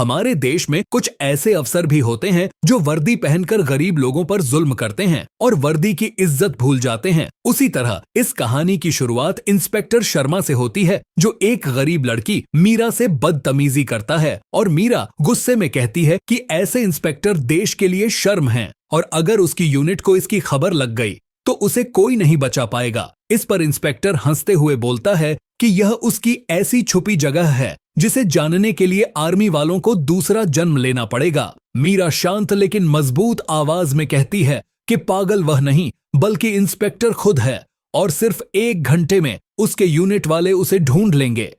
हमारे देश में कुछ ऐसे अफसर भी होते हैं जो वर्दी पहनकर गरीब लोगों पर जुल्म करते हैं और वर्दी की इज्जत भूल जाते हैं। उसी तरह इस कहानी की शुरुआत इंस्पेक्टर शर्मा से होती है, जो एक गरीब लड़की मीरा से बदतमीजी करता है और मीरा गुस्से में कहती है कि ऐसे इंस्पेक्टर देश के लिए शर्म हैं और अगर उसकी यूनिट को इसकी खबर लग गई तो उसे कोई नहीं बचा पाएगा। इस पर इंस्पेक्टर हंसते हुए बोलता है कि यह उसकी ऐसी छुपी जगह है जिसे जानने के लिए आर्मी वालों को दूसरा जन्म लेना पड़ेगा। मीरा शांत लेकिन मजबूत आवाज में कहती है कि पागल वह नहीं बल्कि इंस्पेक्टर खुद है और सिर्फ 1 घंटे में उसके यूनिट वाले उसे ढूंढ लेंगे।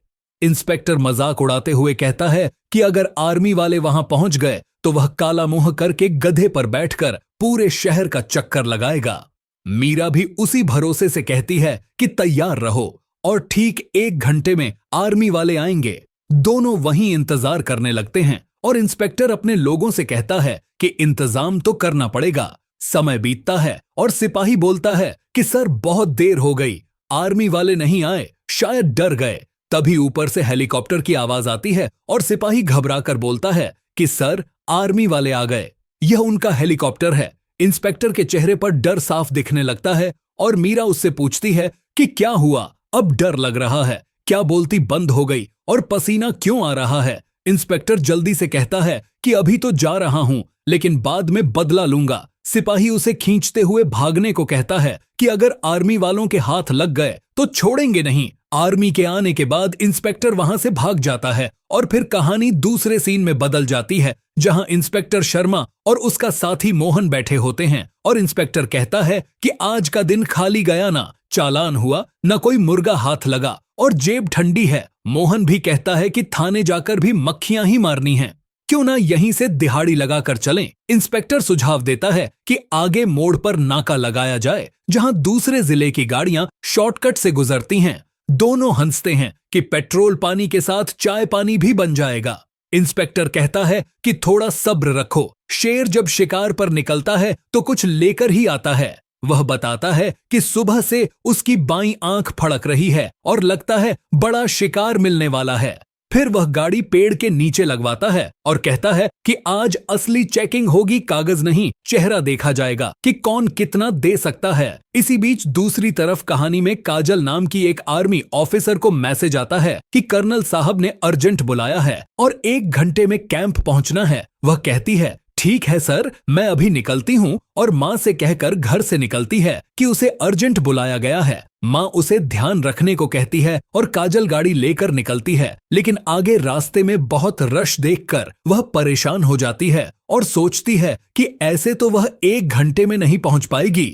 इंस्पेक्टर मजाक उड़ाते हुए कहता है कि अगर आर्मी वाले वहां पहुंच गए तो वह काला मुंह करके गधे पर बैठकर पूरे शहर का चक्कर लगाएगा। मीरा भी उसी भरोसे से कहती है कि तैयार रहो और ठीक 1 घंटे में आर्मी वाले आएंगे। दोनों वहीं इंतजार करने लगते हैं और इंस्पेक्टर अपने लोगों से कहता है कि इंतजाम तो करना पड़ेगा। समय बीतता है और सिपाही बोलता है कि सर बहुत देर हो गई, आर्मी वाले नहीं आए, शायद डर गए। तभी ऊपर से हेलीकॉप्टर की आवाज आती है और सिपाही घबराकर बोलता है कि सर आर्मी वाले आ गए, यह उनका हेलीकॉप्टर है। इंस्पेक्टर के चेहरे पर डर साफ दिखने लगता है और मीरा उससे पूछती है कि क्या हुआ, अब डर लग रहा है, क्या बोलती बंद हो गई और पसीना क्यों आ रहा है। इंस्पेक्टर जल्दी से कहता है कि अभी तो जा रहा हूं लेकिन बाद में बदला लूंगा। सिपाही उसे खींचते हुए भागने को कहता है कि अगर आर्मी वालों के हाथ लग गए तो छोड़ेंगे नहीं। आर्मी के आने के बाद इंस्पेक्टर वहां से भाग जाता है और फिर कहानी दूसरे सीन में बदल जाती है, जहां इंस्पेक्टर शर्मा और उसका साथी मोहन बैठे होते हैं और इंस्पेक्टर कहता है कि आज का दिन खाली गया ना, चालान हुआ, न कोई मुर्गा हाथ लगा और जेब ठंडी है। मोहन भी कहता है कि थाने जाकर भी मक्खियां ही मारनी हैं, क्यों ना यहीं से दिहाड़ी लगाकर चलें। इंस्पेक्टर सुझाव देता है कि आगे मोड़ पर नाका लगाया जाए जहां दूसरे जिले की गाड़ियां शॉर्टकट से गुजरती हैं। दोनों हंसते हैं कि पेट्रोल पानी के साथ चाय पानी भी बन जाएगा। इंस्पेक्टर कहता है कि थोड़ा सब्र रखो, शेर जब शिकार पर निकलता है तो कुछ लेकर ही आता है। वह बताता है कि सुबह से उसकी बाईं आंख फड़क रही है और लगता है बड़ा शिकार मिलने वाला है। फिर वह गाड़ी पेड़ के नीचे लगवाता है और कहता है कि आज असली चेकिंग होगी, कागज नहीं, चेहरा देखा जाएगा कि कौन कितना दे सकता है। इसी बीच दूसरी तरफ कहानी में काजल नाम की एक आर्मी ऑफिसर को मैसेज आता है कि कर्नल साहब ने अर्जेंट बुलाया है और 1 घंटे में कैंप पहुंचना है। वह कहती है ठीक है सर, मैं अभी निकलती हूँ और माँ से कहकर घर से निकलती है कि उसे अर्जेंट बुलाया गया है। माँ उसे ध्यान रखने को कहती है और काजल गाड़ी लेकर निकलती है, लेकिन आगे रास्ते में बहुत रश देखकर वह परेशान हो जाती है और सोचती है कि ऐसे तो वह 1 घंटे में नहीं पहुंच पाएगी।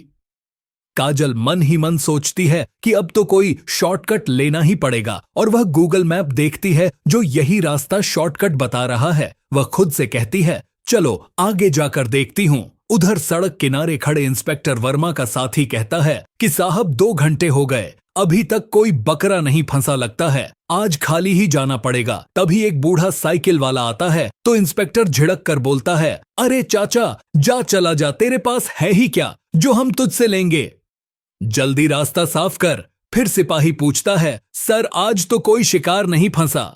काजल मन ही मन सोचती है कि अब तो कोई शॉर्टकट लेना ही पड़ेगा और वह गूगल मैप देखती है जो यही रास्ता शॉर्टकट बता रहा है। वह खुद से कहती है चलो आगे जाकर देखती हूँ। उधर सड़क किनारे खड़े इंस्पेक्टर वर्मा का साथी कहता है कि साहब 2 घंटे हो गए, अभी तक कोई बकरा नहीं फंसा, लगता है आज खाली ही जाना पड़ेगा। तभी एक बूढ़ा साइकिल वाला आता है तो इंस्पेक्टर झिड़क कर बोलता है अरे चाचा जा, चला जा, तेरे पास है ही क्या जो हम तुझसे लेंगे, जल्दी रास्ता साफ कर। फिर सिपाही पूछता है सर आज तो कोई शिकार नहीं फंसा,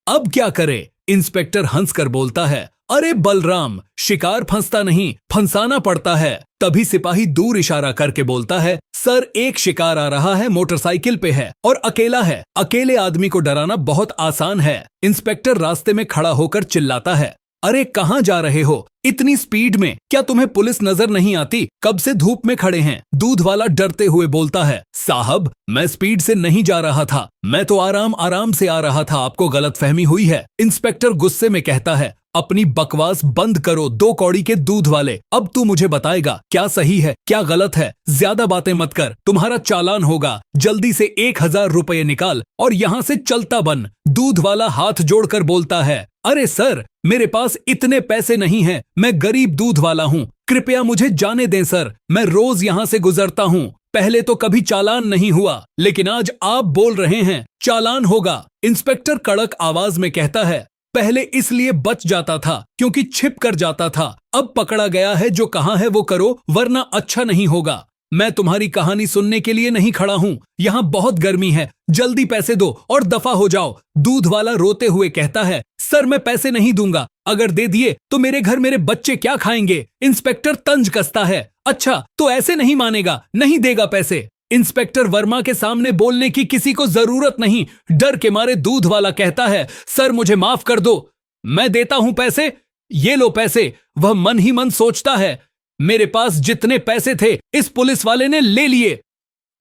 अब क्या करे। इंस्पेक्टर हंसकर बोलता है अरे बलराम, शिकार फंसता नहीं, फंसाना पड़ता है। तभी सिपाही दूर इशारा करके बोलता है सर एक शिकार आ रहा है, मोटरसाइकिल पे है और अकेला है, अकेले आदमी को डराना बहुत आसान है। इंस्पेक्टर रास्ते में खड़ा होकर चिल्लाता है अरे कहाँ जा रहे हो इतनी स्पीड में, क्या तुम्हें पुलिस नजर नहीं आती, कब से धूप में खड़े हैं। दूध वाला डरते हुए बोलता है साहब मैं स्पीड से नहीं जा रहा था, मैं तो आराम आराम से आ रहा था, आपको गलतफहमी हुई है। इंस्पेक्टर गुस्से में कहता है अपनी बकवास बंद करो 2 कौड़ी के दूध वाले, अब तू मुझे बताएगा क्या सही है क्या गलत है, ज्यादा बातें मत कर, तुम्हारा चालान होगा, जल्दी से 1000 रुपये निकाल और यहाँ से चलता बन। दूध वाला हाथ जोड़कर बोलता है अरे सर मेरे पास इतने पैसे नहीं हैं, मैं गरीब दूध वाला हूँ, कृपया मुझे जाने दें सर, मैं रोज यहाँ से गुजरता हूँ, पहले तो कभी चालान नहीं हुआ लेकिन आज आप बोल रहे हैं चालान होगा। इंस्पेक्टर कड़क आवाज में कहता है पहले इसलिए बच जाता था क्योंकि छिप कर जाता था, अब पकड़ा गया है, जो कहाँ है वो करो वरना अच्छा नहीं होगा। मैं तुम्हारी कहानी सुनने के लिए नहीं खड़ा हूँ, यहाँ बहुत गर्मी है, जल्दी पैसे दो और दफा हो जाओ। दूध वाला रोते हुए कहता है सर मैं पैसे नहीं दूंगा, अगर दे दिए तो मेरे घर मेरे बच्चे क्या खाएंगे। इंस्पेक्टर तंज कसता है। अच्छा तो ऐसे नहीं मानेगा, नहीं देगा पैसे। इंस्पेक्टर वर्मा के सामने बोलने की किसी को जरूरत नहीं। डर के मारे दूध वाला कहता है, सर मुझे माफ कर दो, मैं देता हूं पैसे, ये लो पैसे। वह मन ही मन सोचता है, मेरे पास जितने पैसे थे इस पुलिस वाले ने ले लिए,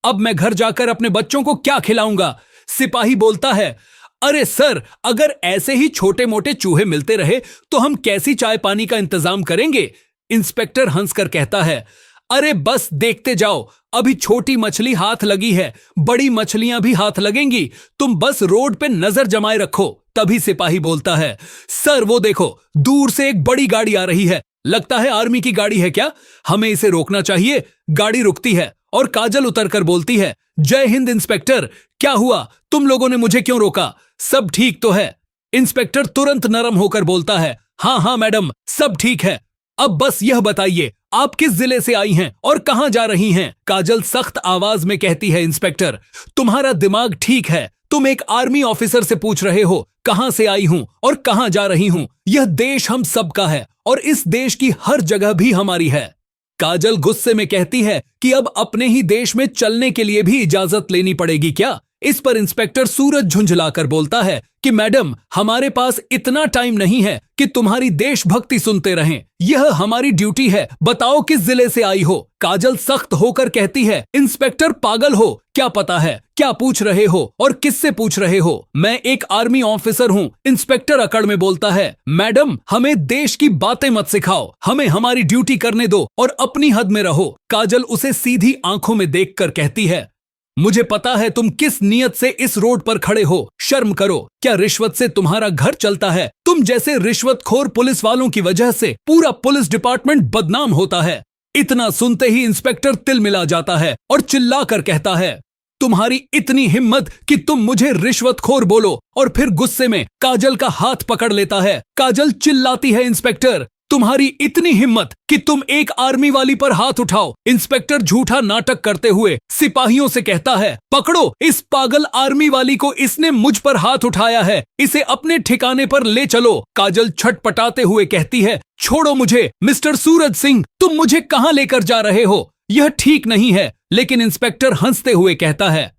अब मैं घर जाकर अपने बच्चों को क्या खिलाऊंगा। सिपाही बोलता है, अरे सर अगर ऐसे ही छोटे मोटे चूहे मिलते रहे तो हम कैसी चाय पानी का इंतजाम करेंगे। इंस्पेक्टर हंसकर कहता है, अरे बस देखते जाओ, अभी छोटी मछली हाथ लगी है, बड़ी मछलियां भी हाथ लगेंगी, तुम बस रोड पे नजर जमाए रखो। तभी सिपाही बोलता है, सर वो देखो दूर से एक बड़ी गाड़ी आ रही है, लगता है आर्मी की गाड़ी है क्या, हमें इसे रोकना चाहिए। गाड़ी रुकती है और काजल उतरकर बोलती है, जय हिंद इंस्पेक्टर, क्या हुआ, तुम लोगों ने मुझे क्यों रोका, सब ठीक तो है। इंस्पेक्टर तुरंत नरम होकर बोलता है, हाँ हाँ मैडम सब ठीक है, अब बस यह बताइए आप किस जिले से आई हैं और कहां जा रही हैं। काजल सख्त आवाज में कहती है, इंस्पेक्टर तुम्हारा दिमाग ठीक है, तुम एक आर्मी ऑफिसर से पूछ रहे हो कहां से आई हूं और कहां जा रही हूं। यह देश हम सबका है और इस देश की हर जगह भी हमारी है। काजल गुस्से में कहती है कि अब अपने ही देश में चलने के लिए भी इजाजत लेनी पड़ेगी क्या। इस पर इंस्पेक्टर सूरज झुंझलाकर बोलता है कि मैडम हमारे पास इतना टाइम नहीं है कि तुम्हारी देशभक्ति सुनते रहें, यह हमारी ड्यूटी है, बताओ किस जिले से आई हो। काजल सख्त होकर कहती है, इंस्पेक्टर पागल हो, क्या पता है क्या पूछ रहे हो और किससे पूछ रहे हो, मैं एक आर्मी ऑफिसर हूँ। इंस्पेक्टर अकड़ में बोलता है, मैडम हमें देश की बातें मत सिखाओ, हमें हमारी ड्यूटी करने दो और अपनी हद में रहो। काजल उसे सीधी आंखों में देखकर कहती है, मुझे पता है तुम किस नियत से इस रोड पर खड़े हो, शर्म करो, क्या रिश्वत से तुम्हारा घर चलता है। तुम जैसे रिश्वतखोर पुलिस वालों की वजह से पूरा पुलिस डिपार्टमेंट बदनाम होता है। इतना सुनते ही इंस्पेक्टर तिलमिला जाता है और चिल्लाकर कहता है, तुम्हारी इतनी हिम्मत कि तुम मुझे रिश्वतखोर बोलो। और फिर गुस्से में काजल का हाथ पकड़ लेता है। काजल चिल्लाती है, इंस्पेक्टर तुम्हारी इतनी हिम्मत कि तुम एक आर्मी वाली पर हाथ उठाओ। इंस्पेक्टर झूठा नाटक करते हुए सिपाहियों से कहता है, पकड़ो इस पागल आर्मी वाली को, इसने मुझ पर हाथ उठाया है, इसे अपने ठिकाने पर ले चलो। काजल छटपटाते हुए कहती है, छोड़ो मुझे मिस्टर सूरज सिंह, तुम मुझे कहां लेकर जा रहे हो, यह ठीक नहीं है। लेकिन इंस्पेक्टर हंसते हुए कहता है,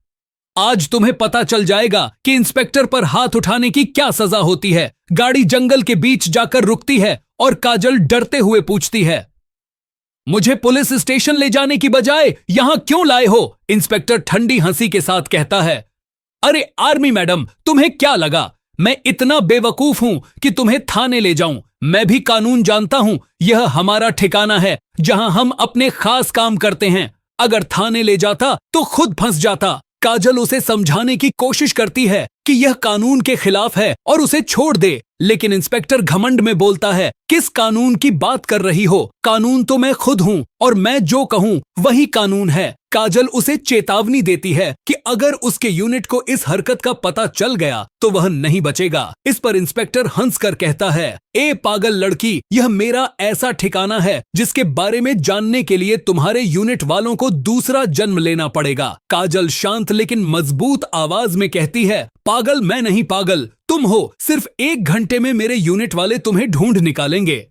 आज तुम्हें पता चल जाएगा कि इंस्पेक्टर पर हाथ उठाने की क्या सजा होती है। गाड़ी जंगल के बीच जाकर रुकती है और काजल डरते हुए पूछती है, मुझे पुलिस स्टेशन ले जाने की बजाय यहां क्यों लाए हो। इंस्पेक्टर ठंडी हंसी के साथ कहता है, अरे आर्मी मैडम तुम्हें क्या लगा मैं इतना बेवकूफ हूं कि तुम्हें थाने ले जाऊं। मैं भी कानून जानता हूं, यह हमारा ठिकाना है जहां हम अपने खास काम करते हैं, अगर थाने ले जाता तो खुद फंस जाता। काजल उसे समझाने की कोशिश करती है कि यह कानून के खिलाफ है और उसे छोड़ दे, लेकिन इंस्पेक्टर घमंड में बोलता है, किस कानून की बात कर रही हो, कानून तो मैं खुद हूँ और मैं जो कहूँ वही कानून है। काजल उसे चेतावनी देती है कि अगर उसके यूनिट को इस हरकत का पता चल गया तो वह नहीं बचेगा। इस पर इंस्पेक्टर हंसकर कहता है, ए पागल लड़की, यह मेरा ऐसा ठिकाना है जिसके बारे में जानने के लिए तुम्हारे यूनिट वालों को दूसरा जन्म लेना पड़ेगा। काजल शांत लेकिन मजबूत आवाज में कहती है, पागल मैं नहीं, पागल तुम हो, सिर्फ 1 घंटे में मेरे यूनिट वाले तुम्हें ढूंढ निकालेंगे।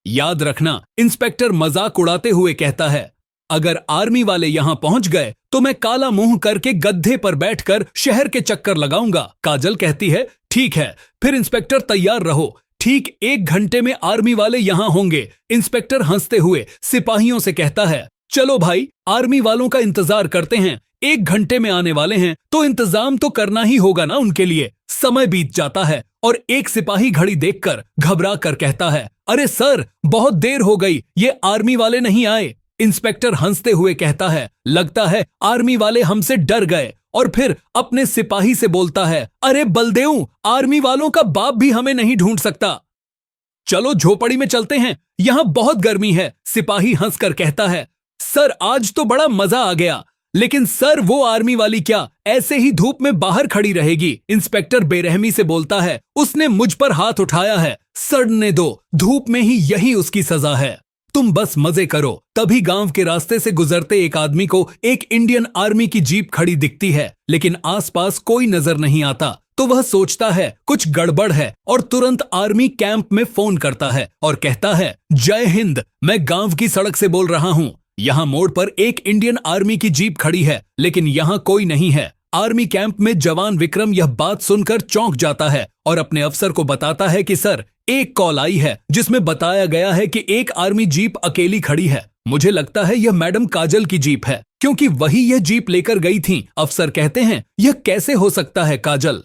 याद रखना, इंस्पेक्टर मजाक उड़ाते हुए कहता है, अगर आर्मी वाले यहां पहुंच गए तो मैं काला मुंह करके गद्दे पर बैठकर शहर के चक्कर लगाऊंगा। काजल कहती है, ठीक है, फिर इंस्पेक्टर तैयार रहो, ठीक 1 घंटे में आर्मी वाले यहां होंगे। इंस्पेक्टर हंसते हुए सिपाहियों से कहता है, चलो भाई आर्मी वालों का इंतजार करते हैं, 1 घंटे में आने वाले हैं तो इंतजाम तो करना ही होगा ना उनके लिए। समय बीत जाता है और एक सिपाही घड़ी देखकर घबरा कर कहता है, अरे सर बहुत देर हो गई, ये आर्मी वाले नहीं आए। इंस्पेक्टर हंसते हुए कहता है, लगता है आर्मी वाले हमसे डर गए। और फिर अपने सिपाही से बोलता है, अरे बलदेव, आर्मी वालों का बाप भी हमें नहीं ढूंढ सकता, चलो झोपड़ी में चलते हैं, यहां बहुत गर्मी है। सिपाही हंसकर कहता है, सर आज तो बड़ा मजा आ गया, लेकिन सर वो आर्मी वाली क्या ऐसे ही धूप में बाहर खड़ी रहेगी। इंस्पेक्टर बेरहमी से बोलता है, उसने मुझ पर हाथ उठाया है, सड़ने दो, धूप में ही यही उसकी सजा है। तुम बस मजे करो। तभी गांव के रास्ते से गुजरते एक आदमी को एक इंडियन आर्मी की जीप खड़ी दिखती है, लेकिन आसपास कोई नजर नहीं आता। तो वह सोचता है कुछ गड़बड़ है और तुरंत आर्मी कैंप में फोन करता है और कहता है, जय हिंद, मैं गांव की सड़क से बोल रहा हूँ। यहाँ मोड़ पर एक इंडियन आर्मी की जीप खड़ी है, लेकिन यहाँ कोई नहीं है। आर्मी कैंप में जवान विक्रम यह बात सुनकर चौंक जाता है और अपने अफसर को बताता है कि सर, एक कॉल आई है जिसमें बताया गया है कि एक आर्मी जीप अकेली खड़ी है। मुझे लगता है यह मैडम काजल की जीप है, क्योंकि वही यह जीप लेकर गई थी। अफसर कहते हैं, यह कैसे हो सकता है काजल?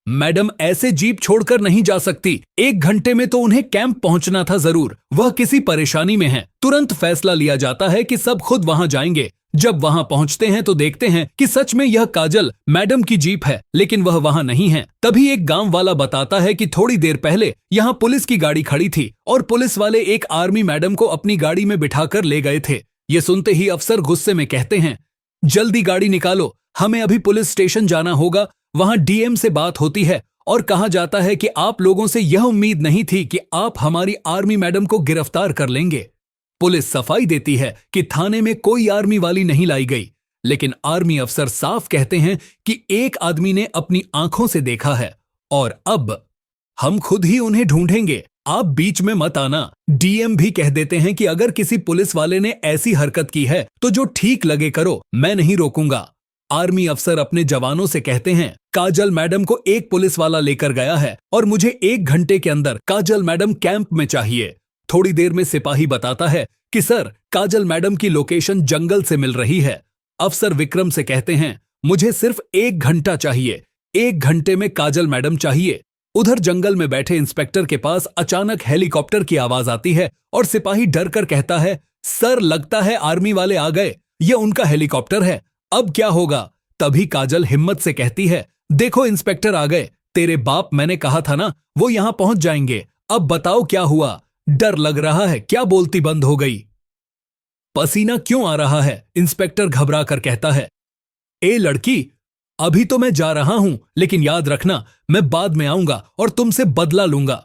मैडम ऐसे जीप छोड़कर नहीं जा सकती। 1 घंटे में तो उन्हें कैंप पहुंचना था जरूर। वह किसी परेशानी में है। तुरंत फैसला लिया जाता है कि सब खुद वहां जाएंगे। जब वहां पहुंचते हैं तो देखते हैं कि सच में यह काजल मैडम की जीप है, लेकिन वह वहां नहीं है। तभी एक गांव वाला बताता है कि थोड़ी देर पहले यहां पुलिस की गाड़ी खड़ी थी और पुलिस वाले एक आर्मी मैडम को अपनी गाड़ी में बिठाकर ले गए थे। ये सुनते ही अफसर गुस्से में कहते हैं, जल्दी गाड़ी निकालो, हमें अभी पुलिस स्टेशन जाना होगा। वहां डीएम से बात होती है और कहा जाता है कि आप लोगों से यह उम्मीद नहीं थी कि आप हमारी आर्मी मैडम को गिरफ्तार कर लेंगे। पुलिस सफाई देती है कि थाने में कोई आर्मी वाली नहीं लाई गई, लेकिन आर्मी अफसर साफ कहते हैं कि एक आदमी ने अपनी आंखों से देखा है और अब हम खुद ही उन्हें ढूंढेंगे, आप बीच में मत आना। डीएम भी कह देते हैं कि अगर किसी पुलिस वाले ने ऐसी हरकत की है तो जो ठीक लगे करो, मैं नहीं रोकूंगा। आर्मी अफसर अपने जवानों से कहते हैं, काजल मैडम को एक पुलिस वाला लेकर गया है और मुझे 1 घंटे के अंदर काजल मैडम कैंप में चाहिए। थोड़ी देर में सिपाही बताता है कि सर, काजल मैडम की लोकेशन जंगल से मिल रही है। अफसर विक्रम से कहते हैं, मुझे सिर्फ 1 घंटा चाहिए, 1 घंटे में काजल मैडम चाहिए। उधर जंगल में बैठे इंस्पेक्टर के पास अचानक हेलीकॉप्टर की आवाज आती है और सिपाही डर कर कहता है, सर, लगता है आर्मी वाले आ गए, ये उनका हेलीकॉप्टर है, अब क्या होगा? तभी काजल हिम्मत से कहती है, देखो इंस्पेक्टर आ गए, तेरे बाप मैंने कहा था ना, वो यहां पहुंच जाएंगे। अब बताओ क्या हुआ? डर लग रहा है क्या? बोलती बंद हो गई। पसीना क्यों आ रहा है? इंस्पेक्टर घबरा कर कहता है, ए लड़की, अभी तो मैं जा रहा हूं, लेकिन याद रखना, मैं बाद में आऊंगा और तुमसे बदला लूंगा।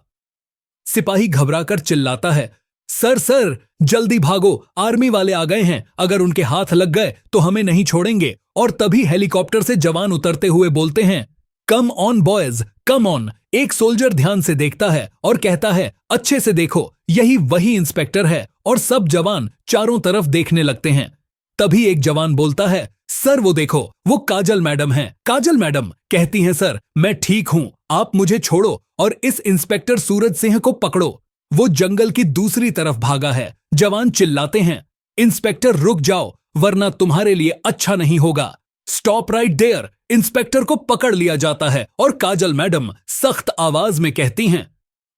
सिपाही घबरा कर चिल्लाता है, सर सर, जल्दी भागो, आर्मी वाले आ गए हैं, अगर उनके हाथ लग गए तो हमें नहीं छोड़ेंगे। और तभी हेलीकॉप्टर से जवान उतरते हुए बोलते हैं, come on boys, come on. एक सोल्जर ध्यान से देखता है और कहता है, अच्छे से देखो, यही वही इंस्पेक्टर है। और सब जवान चारों तरफ देखने लगते हैं। तभी एक जवान बोलता है, सर वो देखो, वो काजल मैडम हैं। काजल मैडम कहती हैं, सर मैं ठीक हूं, आप मुझे छोड़ो और इस इंस्पेक्टर सूरज सिंह को पकड़ो, वो जंगल की दूसरी तरफ भागा है। जवान चिल्लाते हैं, इंस्पेक्टर रुक जाओ, वरना तुम्हारे लिए अच्छा नहीं होगा। Stop right there. इंस्पेक्टर को पकड़ लिया जाता है और काजल मैडम सख्त आवाज में कहती हैं,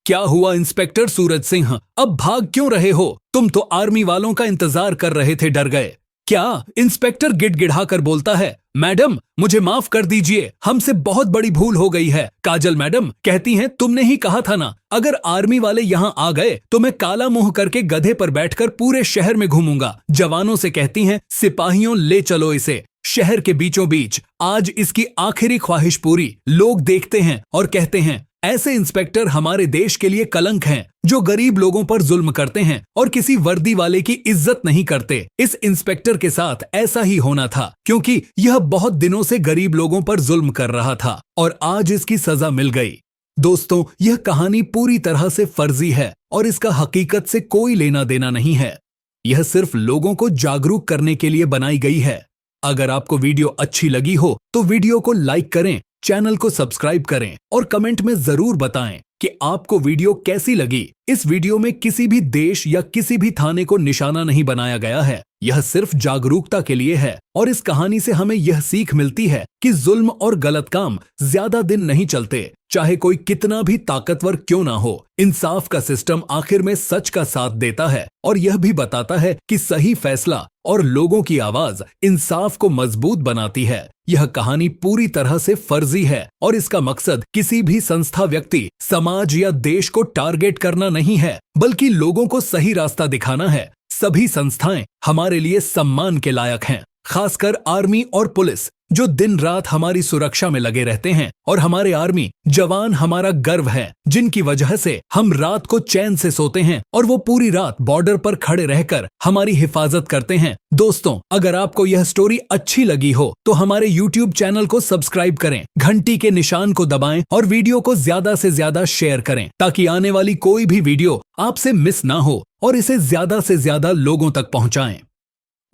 क्या हुआ इंस्पेक्टर सूरज सिंह, अब भाग क्यों रहे हो? तुम तो आर्मी वालों का इंतजार कर रहे थे, डर गए क्या? इंस्पेक्टर गिड़गिड़ाकर बोलता है, मैडम मुझे माफ कर दीजिए, हमसे बहुत बड़ी भूल हो गई है। काजल मैडम कहती हैं, तुमने ही कहा था ना, अगर आर्मी वाले यहाँ आ गए तो मैं काला मुंह करके गधे पर बैठकर पूरे शहर में घूमूंगा। जवानों से कहती हैं, सिपाहियों ले चलो इसे शहर के बीचों बीच, आज इसकी आखिरी ख्वाहिश पूरी। लोग देखते हैं और कहते हैं, ऐसे इंस्पेक्टर हमारे देश के लिए कलंक हैं, जो गरीब लोगों पर जुल्म करते हैं और किसी वर्दी वाले की इज्जत नहीं करते। इस इंस्पेक्टर के साथ ऐसा ही होना था, क्योंकि यह बहुत दिनों से गरीब लोगों पर जुल्म कर रहा था और आज इसकी सजा मिल गई। दोस्तों, यह कहानी पूरी तरह से फर्जी है और इसका हकीकत से कोई लेना देना नहीं है। यह सिर्फ लोगों को जागरूक करने के लिए बनाई गई है। अगर आपको वीडियो अच्छी लगी हो तो वीडियो को लाइक करें, चैनल को सब्सक्राइब करें और कमेंट में जरूर बताएं कि आपको वीडियो कैसी लगी। इस वीडियो में किसी भी देश या किसी भी थाने को निशाना नहीं बनाया गया है, यह सिर्फ जागरूकता के लिए है और इस कहानी से हमें यह सीख मिलती है कि जुल्म और गलत काम ज्यादा दिन नहीं चलते, चाहे कोई कितना भी ताकतवर क्यों ना हो। इंसाफ का सिस्टम आखिर में सच का साथ देता है और यह भी बताता है कि सही फैसला और लोगों की आवाज इंसाफ को मजबूत बनाती है। यह कहानी पूरी तरह से फर्जी है और इसका मकसद किसी भी संस्था, व्यक्ति, समाज या देश को टारगेट करना नहीं है, बल्कि लोगों को सही रास्ता दिखाना है। सभी संस्थाएं हमारे लिए सम्मान के लायक हैं, खासकर आर्मी और पुलिस, जो दिन रात हमारी सुरक्षा में लगे रहते हैं और हमारे आर्मी जवान हमारा गर्व है, जिनकी वजह से हम रात को चैन से सोते हैं और वो पूरी रात बॉर्डर पर खड़े रहकर हमारी हिफाजत करते हैं। दोस्तों, अगर आपको यह स्टोरी अच्छी लगी हो तो हमारे YouTube चैनल को सब्सक्राइब करें, घंटी के निशान को दबाएं और वीडियो को ज्यादा से ज्यादा शेयर करें ताकि आने वाली कोई भी वीडियो आपसे मिस ना हो और इसे ज्यादा से ज्यादा लोगों तक पहुंचाएं।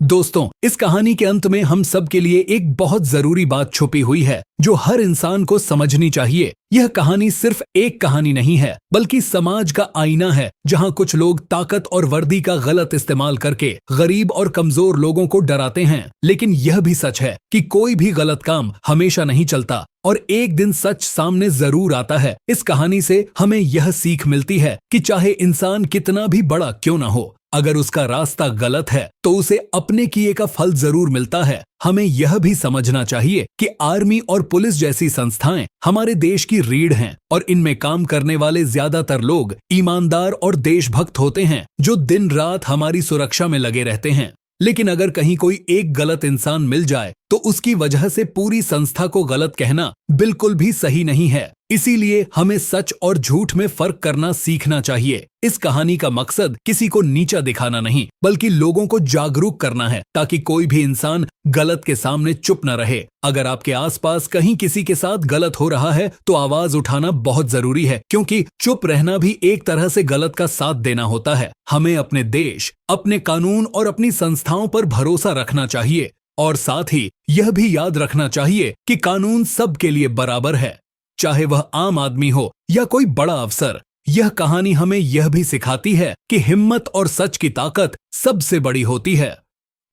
दोस्तों, इस कहानी के अंत में हम सब के लिए एक बहुत जरूरी बात छुपी हुई है जो हर इंसान को समझनी चाहिए। यह कहानी सिर्फ एक कहानी नहीं है बल्कि समाज का आईना है, जहां कुछ लोग ताकत और वर्दी का गलत इस्तेमाल करके गरीब और कमजोर लोगों को डराते हैं। लेकिन यह भी सच है कि कोई भी गलत काम हमेशा नहीं चलता और एक दिन सच सामने जरूर आता है। इस कहानी से हमें यह सीख मिलती है कि चाहे इंसान कितना भी बड़ा क्यों न हो, अगर उसका रास्ता गलत है तो उसे अपने किए का फल जरूर मिलता है। हमें यह भी समझना चाहिए कि आर्मी और पुलिस जैसी संस्थाएं हमारे देश की रीढ़ हैं और इनमें काम करने वाले ज्यादातर लोग ईमानदार और देशभक्त होते हैं, जो दिन रात हमारी सुरक्षा में लगे रहते हैं। लेकिन अगर कहीं कोई एक गलत इंसान मिल जाए तो उसकी वजह से पूरी संस्था को गलत कहना बिल्कुल भी सही नहीं है। इसीलिए हमें सच और झूठ में फर्क करना सीखना चाहिए। इस कहानी का मकसद किसी को नीचा दिखाना नहीं बल्कि लोगों को जागरूक करना है ताकि कोई भी इंसान गलत के सामने चुप न रहे। अगर आपके आसपास कहीं किसी के साथ गलत हो रहा है तो आवाज उठाना बहुत जरूरी है, क्योंकि चुप रहना भी एक तरह से गलत का साथ देना होता है। हमें अपने देश, अपने कानून और अपनी संस्थाओं पर भरोसा रखना चाहिए और साथ ही यह भी याद रखना चाहिए कि कानून सबके लिए बराबर है, चाहे वह आम आदमी हो या कोई बड़ा अफसर। यह कहानी हमें यह भी सिखाती है कि हिम्मत और सच की ताकत सबसे बड़ी होती है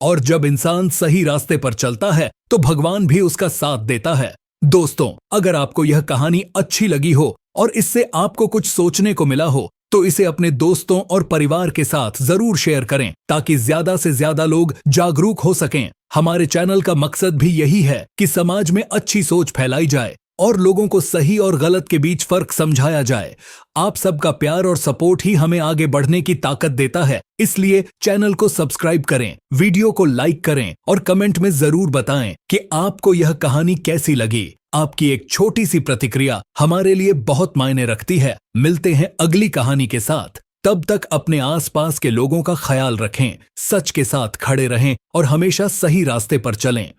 और जब इंसान सही रास्ते पर चलता है तो भगवान भी उसका साथ देता है। दोस्तों, अगर आपको यह कहानी अच्छी लगी हो और इससे आपको कुछ सोचने को मिला हो तो इसे अपने दोस्तों और परिवार के साथ जरूर शेयर करें ताकि ज्यादा से ज्यादा लोग जागरूक हो सकें। हमारे चैनल का मकसद भी यही है कि समाज में अच्छी सोच फैलाई जाए और लोगों को सही और गलत के बीच फर्क समझाया जाए। आप सबका प्यार और सपोर्ट ही हमें आगे बढ़ने की ताकत देता है। इसलिए चैनल को सब्सक्राइब करें, वीडियो को लाइक करें और कमेंट में जरूर बताएं कि आपको यह कहानी कैसी लगी। आपकी एक छोटी सी प्रतिक्रिया हमारे लिए बहुत मायने रखती है। मिलते हैं अगली कहानी के साथ। तब तक अपने आसपास के लोगों का ख्याल रखें, सच के साथ खड़े रहें और हमेशा सही रास्ते पर चलें।